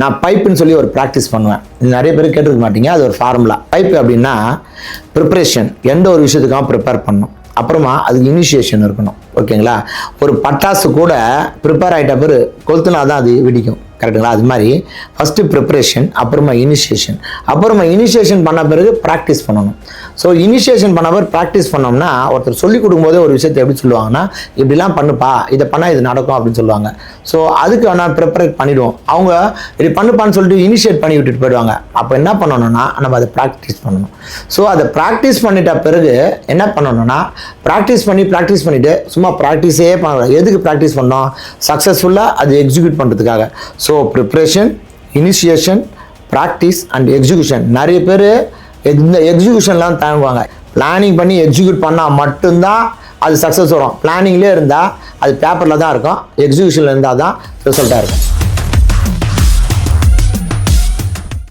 நான் பைப்புன்னு சொல்லி ஒரு ப்ராக்டிஸ் பண்ணுவேன். நிறைய பேர் கேட்டிருக்க மாட்டீங்க, அது ஒரு ஃபார்முலா. பைப்பு அப்படின்னா ப்ரிப்ரேஷன், எந்த ஒரு விஷயத்துக்காக ப்ரிப்பேர் பண்ணணும். அப்புறமா அதுக்கு இனிஷியேஷன் இருக்கணும். ஓகேங்களா? ஒரு பட்டாசு கூட ப்ரிப்பேர் ஆகிட்ட பிறகு கொளுத்துனா தான் அது வெடிக்கும். கரெக்டுங்களா? அது மாதிரி ஃபஸ்ட்டு ப்ரிப்ரேஷன், அப்புறமா இனிஷியேஷன் பண்ண பிறகு ப்ராக்டிஸ் பண்ணணும். ஸோ இனிஷியேஷன் பண்ண பிறகு ப்ராக்டிஸ் பண்ணோம்னா, ஒருத்தர் சொல்லிக் கொடுக்கும்போதே ஒரு விஷயத்தை எப்படி சொல்லுவாங்கன்னா, இப்படிலாம் பண்ணுப்பா, இதை பண்ணால் இது நடக்கும் அப்படின்னு சொல்லுவாங்க. ஸோ அதுக்கு நான் ப்ரிப்பரேட் பண்ணிவிடுவோம். அவங்க இப்படி பண்ணுப்பான்னு சொல்லிட்டு இனிஷியேட் பண்ணி விட்டுட்டு போயிடுவாங்க. அப்போ என்ன பண்ணணும்னா, நம்ம அதை ப்ராக்டிஸ் பண்ணணும். ஸோ அதை ப்ராக்டிஸ் பண்ணிட்ட பிறகு என்ன பண்ணணும்னா, ப்ராக்டிஸ் பண்ணிவிட்டு சும்மா ப்ராக்டிஸே பண்ணக்கூடாது. எதுக்கு ப்ராக்டிஸ் பண்ணோம்? சக்ஸஸ்ஃபுல்லாக அது எக்ஸிக்யூட் பண்ணுறதுக்காக. So preparation, initiation, practice and execution. நிறைய பேர் இந்த எக்ஸிக்யூஷன்லாம் தாங்குவாங்க. பிளானிங் பண்ணி எக்ஸிக்யூட் பண்ணால் மட்டும்தான் அது சக்ஸஸ் வரும். பிளானிங்லேயே இருந்தால் அது பேப்பரில் தான் இருக்கும், எக்ஸிக்யூஷனில் இருந்தால் தான் ரிசல்ட்டாக இருக்கும்.